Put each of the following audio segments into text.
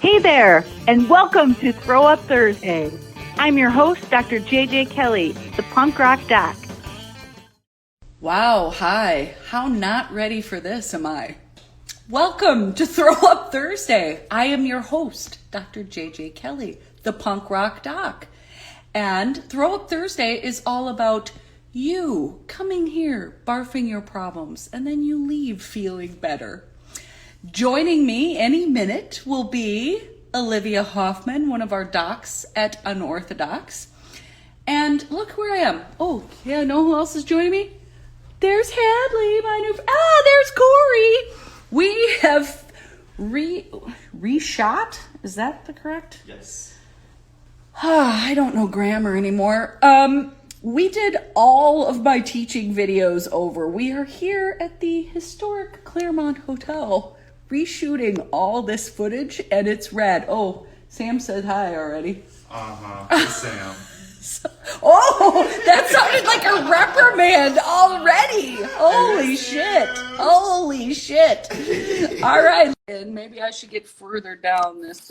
Hey there, and welcome to Throw Up Thursday. I'm your host, Dr. JJ Kelly, the punk rock doc. Wow, hi. How not ready for this am I? Welcome to Throw Up Thursday. I am your host, Dr. JJ Kelly, the punk rock doc. And Throw Up Thursday is all about you coming here, barfing your problems, and then you leave feeling better. Joining me any minute will be Olivia Hoffman, one of our docs at Unorthodox. And look where I am. Oh, yeah, know who else is joining me? There's Hadley, my new... there's Corey. We have reshot. Is that the correct? Yes. I don't know grammar anymore. We did all of my teaching videos over. We are here at the historic Claremont Hotel, reshooting all this footage, and it's rad. Oh, Sam said hi already. Hey, Sam. Oh, that sounded like a reprimand already. Holy shit. Holy shit. All right. And maybe I should get further down this.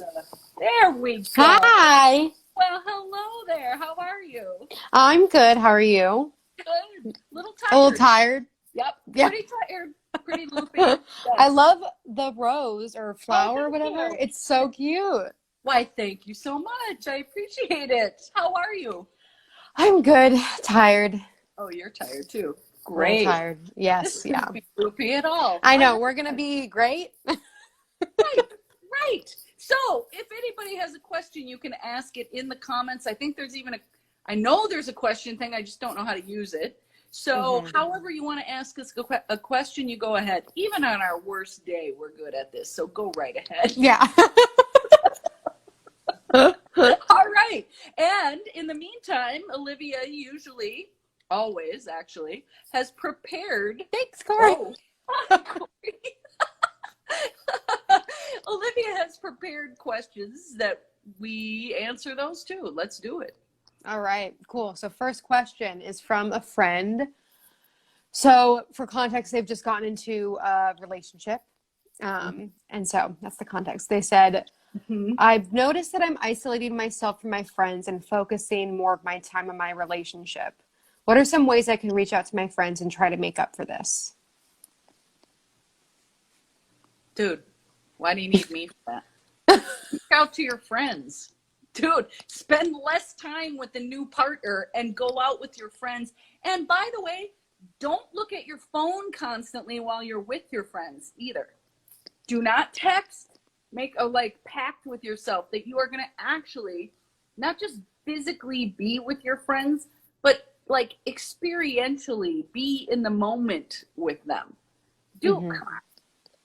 There we go. Hi. Well, hello there. How are you? I'm good. How are you? Good. Little tired. A little tired. Yep. Yeah. Pretty tired. Pretty loopy. Yes. I love the rose or flower or thank whatever. you. It's so cute. Why, thank you so much. I appreciate it. How are you? I'm good. Tired. Oh, you're tired too. A little Great. tired. Yes. This Yeah. couldn't be loopy at all. I know. We're gonna be great. Right. So, if anybody has a question, you can ask it in the comments. I think there's even I know there's a question thing. I just don't know how to use it. So, however you want to ask us a question, you go ahead. Even on our worst day, we're good at this. So, go right ahead. Yeah. All right. And in the meantime, Olivia always actually, has prepared. Thanks, Corey. Olivia has prepared questions that we answer those too. Let's do it. All right. Cool. So first question is from a friend. So for context, they've just gotten into a relationship. And so that's the context. They said, I've noticed that I'm isolating myself from my friends and focusing more of my time on my relationship. What are some ways I can reach out to my friends and try to make up for this? Dude, why do you need me for that? Reach out to your friends. Dude, spend less time with the new partner and go out with your friends. And by the way, don't look at your phone constantly while you're with your friends either. Do not text. Make a pact with yourself that you are going to actually not just physically be with your friends, but experientially be in the moment with them. Dude, come on.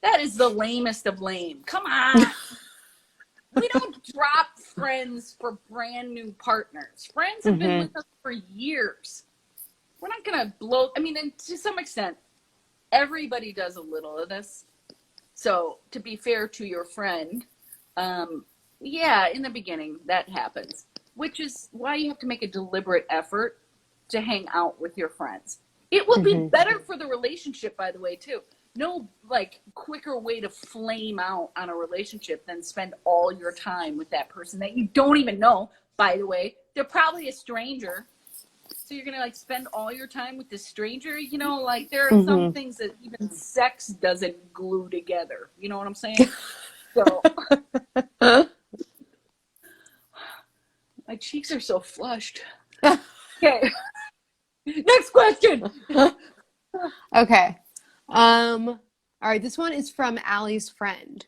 That is the lamest of lame. Come on. We don't drop friends for brand new partners. Friends have been with us for years. We're not going to blow. I mean, and to some extent, everybody does a little of this. So to be fair to your friend, yeah, in the beginning that happens, which is why you have to make a deliberate effort to hang out with your friends. It will be better for the relationship, by the way, too. No quicker way to flame out on a relationship than spend all your time with that person that you don't even know, by the way. They're probably a stranger. So you're going to spend all your time with this stranger, there are some things that even sex doesn't glue together. You know what I'm saying? So my cheeks are so flushed. Okay. Next question. Okay. All right. This one is from Allie's friend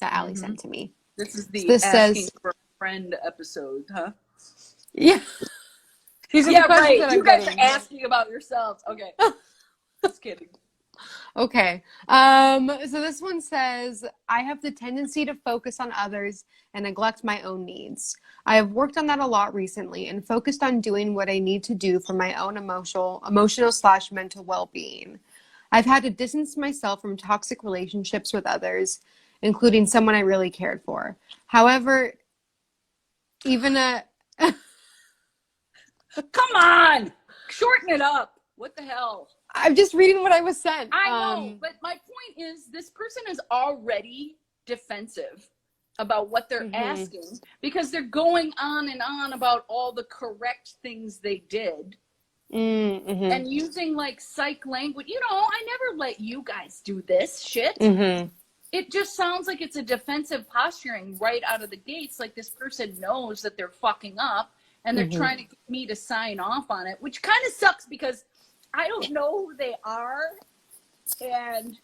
that Allie sent to me. This is the this asking says, for a friend episode, huh? Yeah. Yeah, right. You guys are asking about yourselves. Okay. Just kidding. Okay. So this one says, I have the tendency to focus on others and neglect my own needs. I have worked on that a lot recently and focused on doing what I need to do for my own emotional/mental well-being. I've had to distance myself from toxic relationships with others, including someone I really cared for. However, even a... Come on! Shorten it up. What the hell? I'm just reading what I was sent. I know, but my point is this person is already defensive about what they're asking, because they're going on and on about all the correct things they did. And using like psych language, I never let you guys do this shit. It just sounds like it's a defensive posturing right out of the gates. Like this person knows that they're fucking up and they're trying to get me to sign off on it, which kind of sucks because I don't know who they are. And,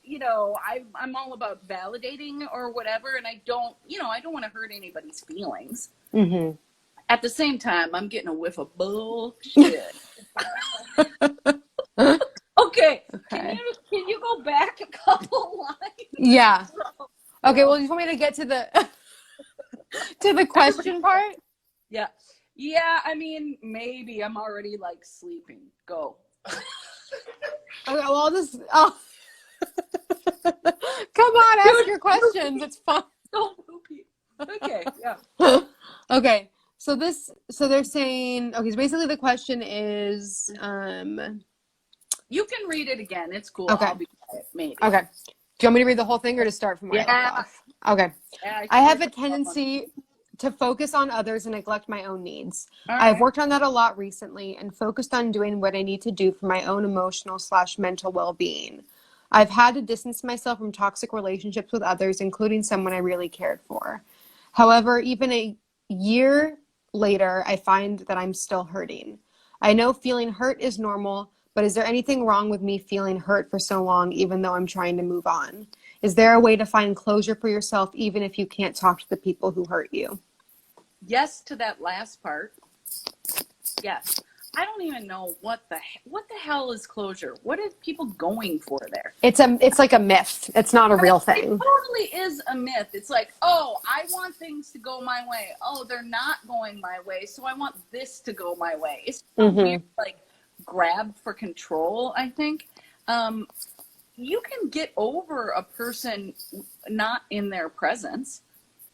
I'm all about validating or whatever. And I don't want to hurt anybody's feelings. At the same time, I'm getting a whiff of bullshit. Okay. Can you go back a couple lines? Yeah. Okay. Well, you want me to get to the question part? Yeah. Yeah. I mean, maybe I'm already like sleeping. Go. Okay. Well, I'll just. Come on, ask your questions. It's fun. So poopy. Okay. Yeah. Okay. So they're saying, okay, so basically the question is, you can read it again. It's cool. Okay. I'll be quiet, maybe. Okay. Do you want me to read the whole thing or to start from where I left off? Okay. Yeah, I have a tendency to focus on others and neglect my own needs. Right. I've worked on that a lot recently and focused on doing what I need to do for my own emotional/mental well-being. I've had to distance myself from toxic relationships with others, including someone I really cared for. However, even a year later, I find that I'm still hurting. I know feeling hurt is normal, but is there anything wrong with me feeling hurt for so long, even though I'm trying to move on? Is there a way to find closure for yourself, even if you can't talk to the people who hurt you? Yes to that last part. Yes. I don't even know what the hell is closure. What are people going for there? It's like a myth. It's not a real thing. It totally is a myth. It's like, oh, I want things to go my way. Oh, they're not going my way, so I want this to go my way. It's so weird, like grab for control, I think. You can get over a person not in their presence.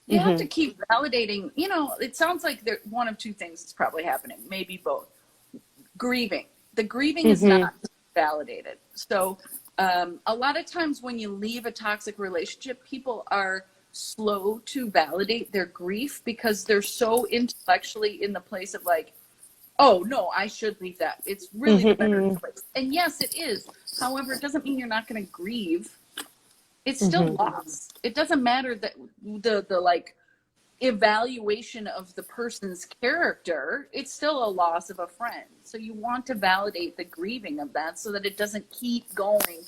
You have to keep validating. It sounds like one of two things is probably happening, maybe both. Grieving. The grieving is not validated. So a lot of times when you leave a toxic relationship, people are slow to validate their grief because they're so intellectually in the place of like, oh, no, I should leave that. It's really the better place. And yes, it is. However, it doesn't mean you're not going to grieve. It's still loss. It doesn't matter that the like evaluation of the person's character, it's still a loss of a friend. So you want to validate the grieving of that so that it doesn't keep going.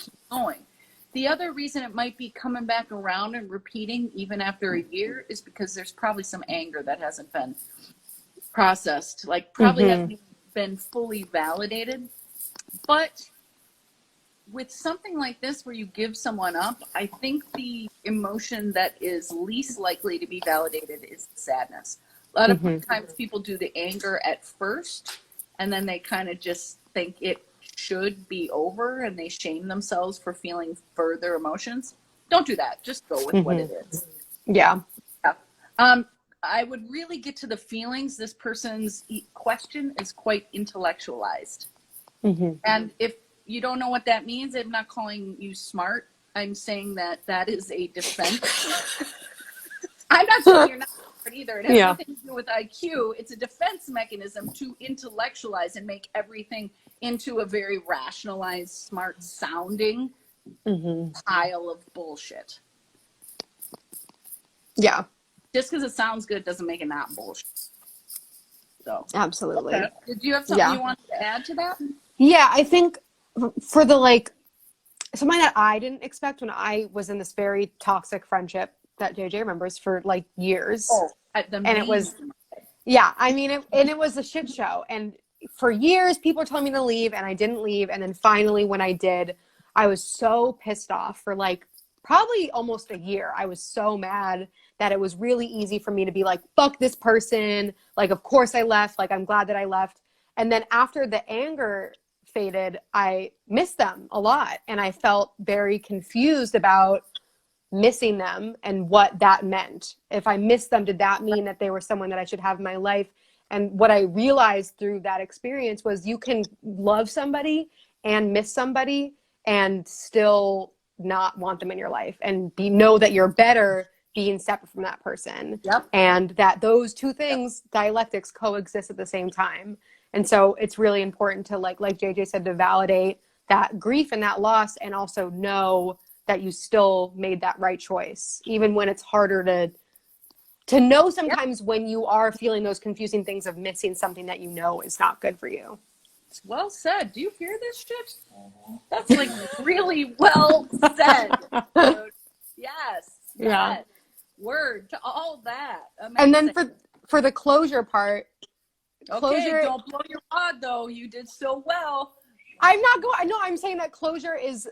The other reason it might be coming back around and repeating even after a year is because there's probably some anger that hasn't been processed, like probably hasn't been fully validated. But with something like this where you give someone up, I think the emotion that is least likely to be validated is sadness. A lot of times people do the anger at first, and then they kind of just think it should be over, and they shame themselves for feeling further emotions. Don't do that. Just go with what it is. Yeah. I would really get to the feelings. This person's question is quite intellectualized. And if you don't know what that means, I'm not calling you smart. I'm saying that is a defense. I'm not saying you're not smart either. It has nothing to do with IQ. It's a defense mechanism to intellectualize and make everything into a very rationalized, smart sounding pile of bullshit. Yeah. Just because it sounds good doesn't make it not bullshit. So absolutely. Okay. Did you have something you wanted to add to that? Yeah, I think for the something that I didn't expect when I was in this very toxic friendship that JJ remembers for like years. Oh, and it was, I mean, it was a shit show. And for years, people were telling me to leave and I didn't leave. And then finally, when I did, I was so pissed off for like probably almost a year. I was so mad that it was really easy for me to be like, fuck this person. Like, of course I left. Like, I'm glad that I left. And then after the anger faded, I missed them a lot. And I felt very confused about missing them and what that meant. If I missed them, did that mean that they were someone that I should have in my life? And what I realized through that experience was you can love somebody and miss somebody and still not want them in your life and know that you're better being separate from that person. Yep. And that those two things, dialectics, coexist at the same time. And so it's really important to like JJ said, to validate that grief and that loss, and also know that you still made that right choice, even when it's harder to know sometimes when you are feeling those confusing things of missing something that you know is not good for you. Well said. Do you hear this shit? That's like really well said, dude. Yes. Yeah. Word to all that. Amazing. And then for the closure part, okay, don't blow your wad though. You did so well. I'm saying that closure is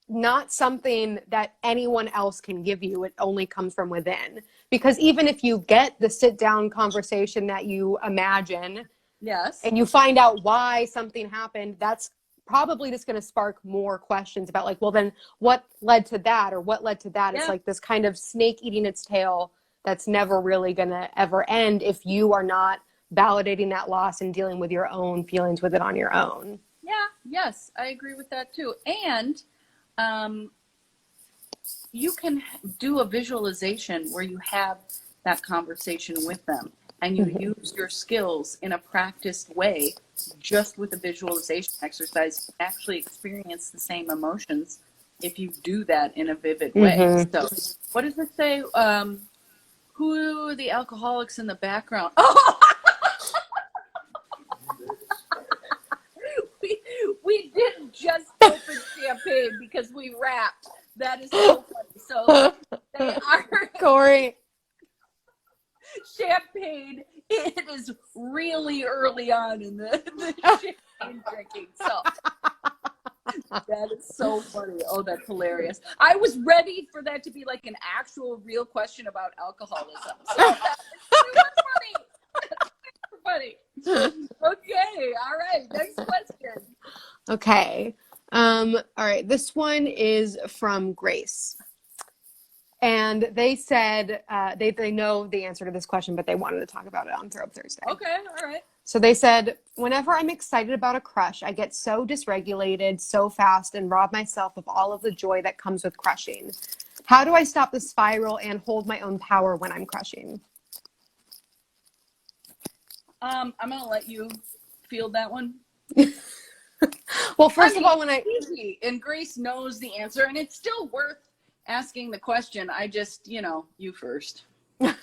not something that anyone else can give you. It only comes from within. Because even if you get the sit down conversation that you imagine, yes, and you find out why something happened, that's probably just going to spark more questions about like, well, then what led to that, or what led to that? Yeah. It's like this kind of snake eating its tail that's never really going to ever end if you are not validating that loss and dealing with your own feelings with it on your own. Yeah, yes, I agree with that too. And you can do a visualization where you have that conversation with them, and you use your skills in a practiced way, just with a visualization exercise. You actually experience the same emotions if you do that in a vivid way. So what does it say? Who are the alcoholics in the background? Oh! we didn't just open champagne because we rapped. That is so funny. So they are Corey. Champagne. It is really early on in the champagne drinking. So that is so funny. Oh, that's hilarious. I was ready for that to be like an actual real question about alcoholism. So that's super funny. Okay. All right. Next question. Okay. All right. This one is from Grace. And they said they know the answer to this question, but they wanted to talk about it on Throw Up Thursday. Okay. All right. So they said, whenever I'm excited about a crush, I get so dysregulated so fast and rob myself of all of the joy that comes with crushing. How do I stop the spiral and hold my own power when I'm crushing? I'm going to let you field that one. Well, first of all, easy, and Grace knows the answer, and it's still worth asking the question. I just, you first. I'm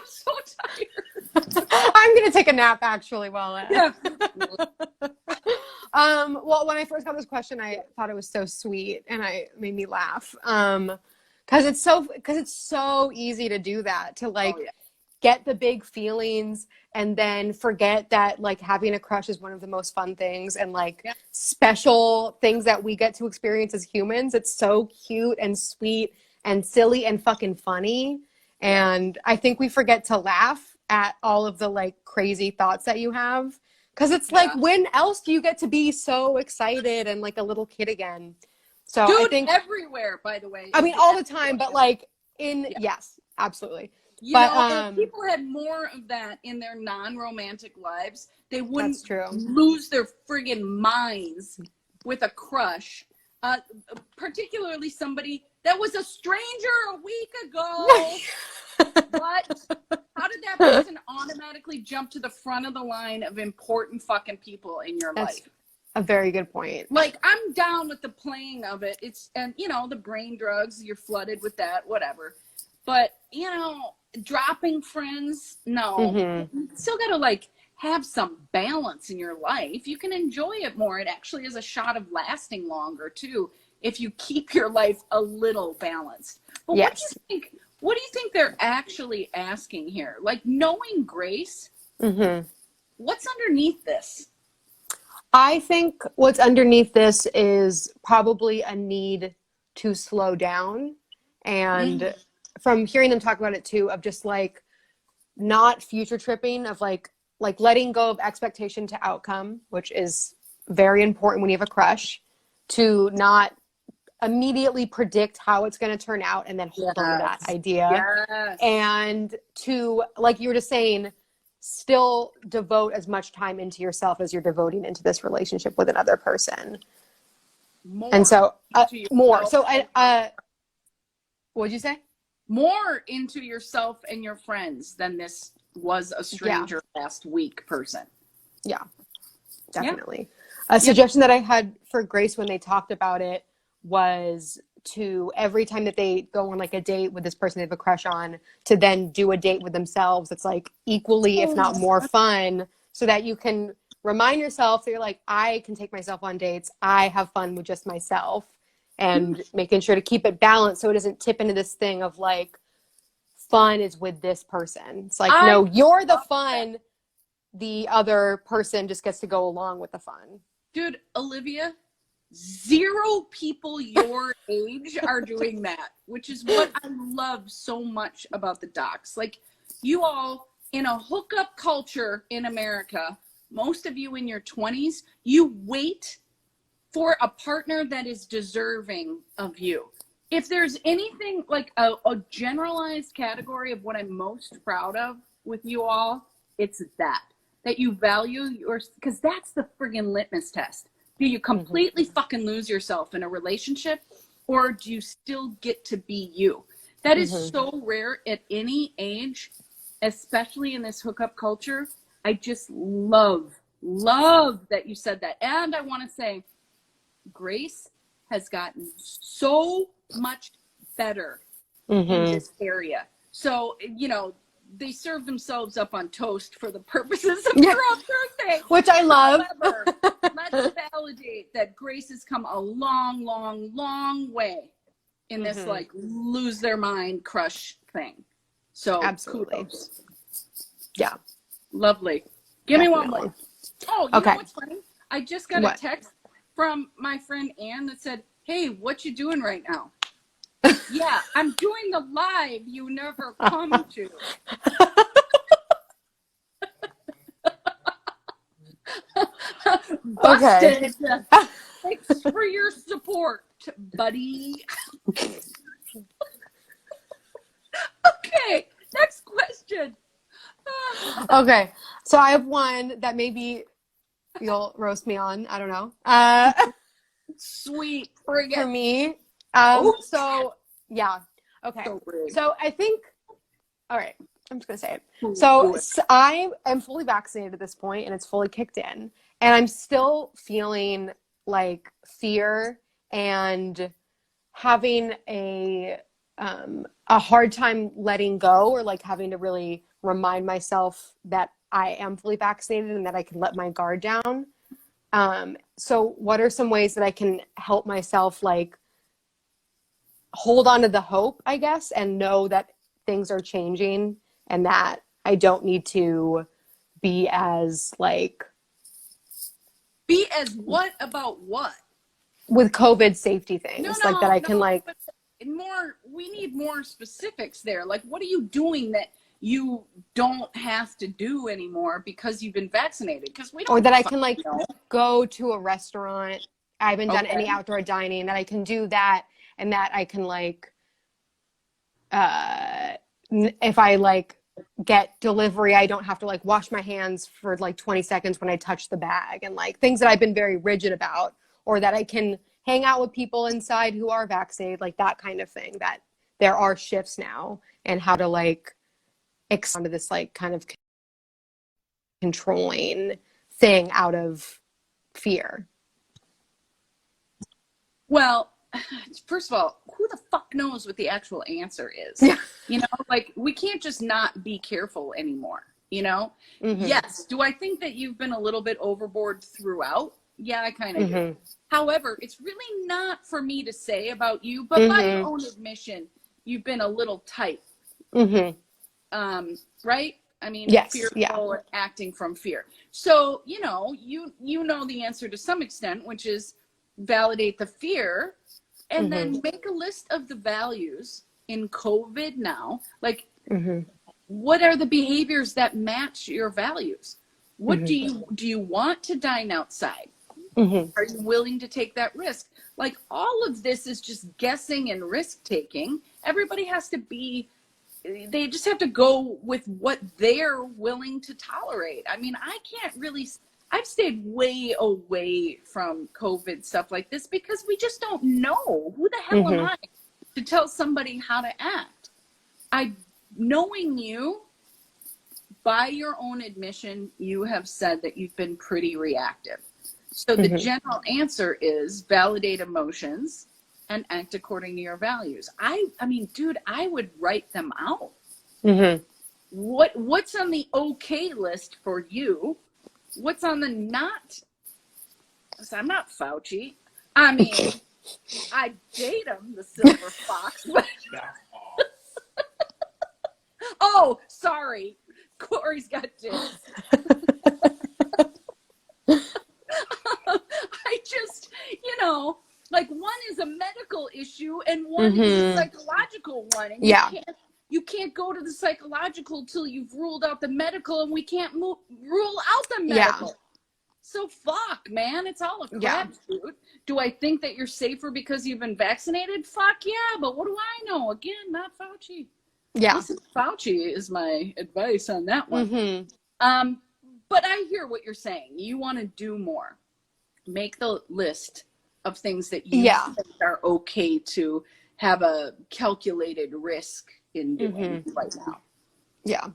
so tired. I'm going to take a nap actually while yeah. Well, when I first got this question, I thought it was so sweet, and it made me laugh. Because it's so easy to do that, to get the big feelings and then forget that like having a crush is one of the most fun things and special things that we get to experience as humans. It's so cute and sweet and silly and fucking funny. And I think we forget to laugh at all of the like crazy thoughts that you have. Cause it's like, when else do you get to be so excited and like a little kid again? So Dude, I think everywhere, by the way. I mean, all the time, but like yes, absolutely. If people had more of that in their non-romantic lives, they wouldn't lose their friggin' minds with a crush. Particularly somebody that was a stranger a week ago. What? How did that person automatically jump to the front of the line of important fucking people in your life? A very good point. Like, I'm down with the playing of it. And the brain drugs, you're flooded with that, whatever. But, dropping friends, no. Still got to have some balance in your life. You can enjoy it more. It actually is a shot of lasting longer too if you keep your life a little balanced. But what do you think they're actually asking here? Like, knowing Grace, what's underneath this? I think what's underneath this is probably a need to slow down, and from hearing them talk about it too, of just like not future tripping, of like letting go of expectation to outcome, which is very important when you have a crush, to not immediately predict how it's going to turn out and then hold on to that idea. And to, like you were just saying, still devote as much time into yourself as you're devoting into this relationship with another person. More. So What'd you say? More into yourself and your friends than this was a stranger last week person. Yeah, definitely. A suggestion that I had for Grace when they talked about it was to every time that they go on like a date with this person they have a crush on, to then do a date with themselves. It's like equally, if not more fun, so that you can remind yourself that you're like, I can take myself on dates. I have fun with just myself, and making sure to keep it balanced so it doesn't tip into this thing of like, fun is with this person. It's like, no, you're the fun. The other person just gets to go along with the fun. Dude, Olivia, 0 people your age are doing that, which is what I love so much about the docs. Like, you all, in a hookup culture in America, most of you in your 20s, you wait for a partner that is deserving of you. If there's anything like a generalized category of what I'm most proud of with you all, it's that you value yours, because that's the friggin' litmus test. Do you completely fucking lose yourself in a relationship, or do you still get to be you? That is so rare at any age, especially in this hookup culture. I just love that you said that. And I want to say, Grace has gotten so much better in this area. So, you know, they serve themselves up on toast for the purposes of their own birthday. Which I love. However, let's validate that Grace has come a long, long, long way in this like lose their mind crush thing. So absolutely. Kudos. Yeah. Lovely. Give me one more. Oh, you know what's funny? I just got a text from my friend Ann that said, hey, what you doing right now? Yeah, I'm doing the live you never come to. Busted. Thanks for your support, buddy. Okay, next question. Okay, so I have one that maybe you'll roast me on. I don't know. Sweet. For me. So yeah. Okay. So I think, all right, I'm just going to say it. So I am fully vaccinated at this point, and it's fully kicked in, and I'm still feeling like fear and having a hard time letting go, or like having to really remind myself that I am fully vaccinated and that I can let my guard down. So what are some ways that I can help myself like hold on to the hope, I guess, and know that things are changing and that I don't need to be as like... Be as what about what? With COVID safety things, that I can like... More, we need more specifics there. Like, what are you doing that you don't have to do anymore because you've been vaccinated? Because we don't... Or that I can like go to a restaurant. I haven't done any outdoor dining, that I can do that. And that I can like, if I like get delivery, I don't have to like wash my hands for like 20 seconds when I touch the bag, and like things that I've been very rigid about, or that I can hang out with people inside who are vaccinated, like that kind of thing. That there are shifts now, and how to like expand to this like kind of controlling thing out of fear. Well, first of all, who the fuck knows what the actual answer is? You know, like, we can't just not be careful anymore, you know? Yes. Do I think that you've been a little bit overboard throughout? Yeah, I kind of do. However, it's really not for me to say about you, but by your own admission, you've been a little tight. Right? I mean, fearful and acting from fear. So, you know, you know the answer to some extent, which is validate the fear, and then make a list of the values in COVID now. Like, what are the behaviors that match your values? What do you want to dine outside? Are you willing to take that risk? Like, all of this is just guessing and risk taking. Everybody has to be, they just have to go with what they're willing to tolerate. I mean, I can't really, I've stayed way away from COVID stuff like this because we just don't know. Who the hell am I to tell somebody how to act. Knowing you, by your own admission, you have said that you've been pretty reactive. So the general answer is validate emotions and act according to your values. I mean, dude, I would write them out. What's on the okay list for you? What's on the not? I'm not Fauci. I mean, I date him, the silver fox. But oh, sorry. Corey's got dibs. I just, like one is a medical issue and one is a psychological one. And you can't go to the psychological till you've ruled out the medical, and we can't rule out the medical. Yeah. So fuck, man, it's all a crapshoot. Do I think that you're safer because you've been vaccinated? Fuck yeah, but what do I know? Again, not Fauci. Yeah. Listen, Fauci is my advice on that one. But I hear what you're saying. You want to do more. Make the list of things that you think are okay to have a calculated risk in doing right now. Yeah,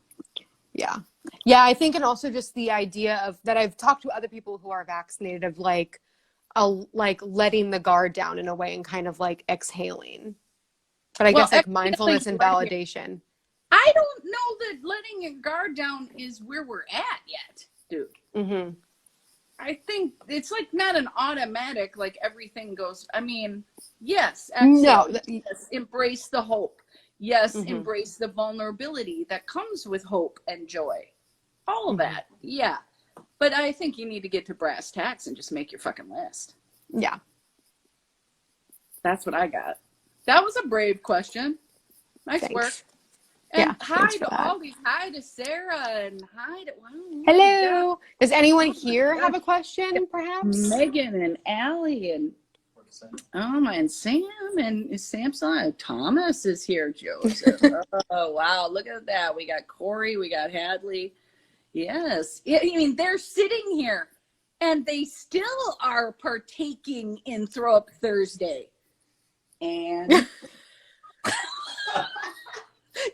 I think, and also just the idea of that I've talked to other people who are vaccinated of like letting the guard down in a way and kind of like exhaling. But I guess like mindfulness and validation. I don't know that letting your guard down is where we're at yet, dude. I think it's like not an automatic, like everything goes. I mean, yes, absolutely. Yes, embrace the hope. Yes, embrace the vulnerability that comes with hope and joy. All of that, yeah. But I think you need to get to brass tacks and just make your fucking list. Yeah. That's what I got. That was a brave question. Nice work. And hi to all these. Hi to Sarah and hi to... Wow, hello. Does anyone here have a question, perhaps? Megan and Allie and... and Sam and Sam's son. Thomas is here, Joseph. Oh, wow. Look at that. We got Corey. We got Hadley. Yes. I mean, they're sitting here and they still are partaking in Throw Up Thursday. And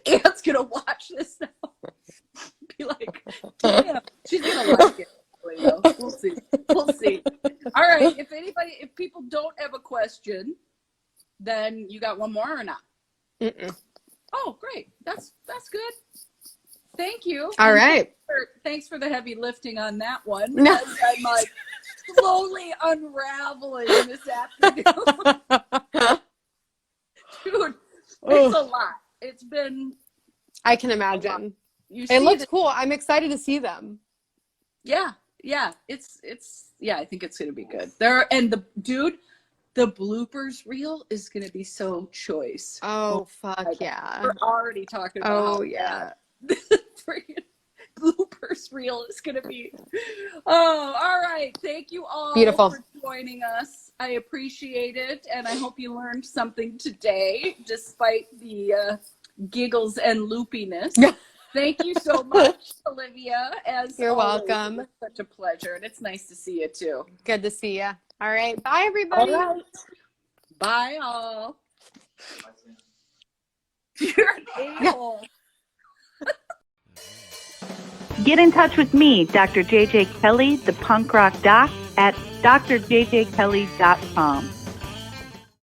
Anne's going to watch this now. Be like, damn, she's going to like it. We'll see. All right. If people don't have a question, then you got one more or not? Oh, great. That's good. Thank you. All right. Thanks for the heavy lifting on that one. No. I'm like slowly unraveling this afternoon. Dude, it's a lot. It's been. I can imagine. It looks cool. I'm excited to see them. Yeah. It's I think it's gonna be good. The bloopers reel is gonna be so choice. Oh fuck yeah. We're already talking about the freaking bloopers reel is gonna be. Oh, all right. Thank you all for joining us. I appreciate it, and I hope you learned something today, despite the giggles and loopiness. Thank you so much, Olivia. You're welcome. It's such a pleasure, and it's nice to see you too. Good to see you. All right. Bye, everybody. All right. Bye, all. You're an a-hole. Get in touch with me, Dr. JJ Kelly, the punk rock doc, at drjjkelly.com.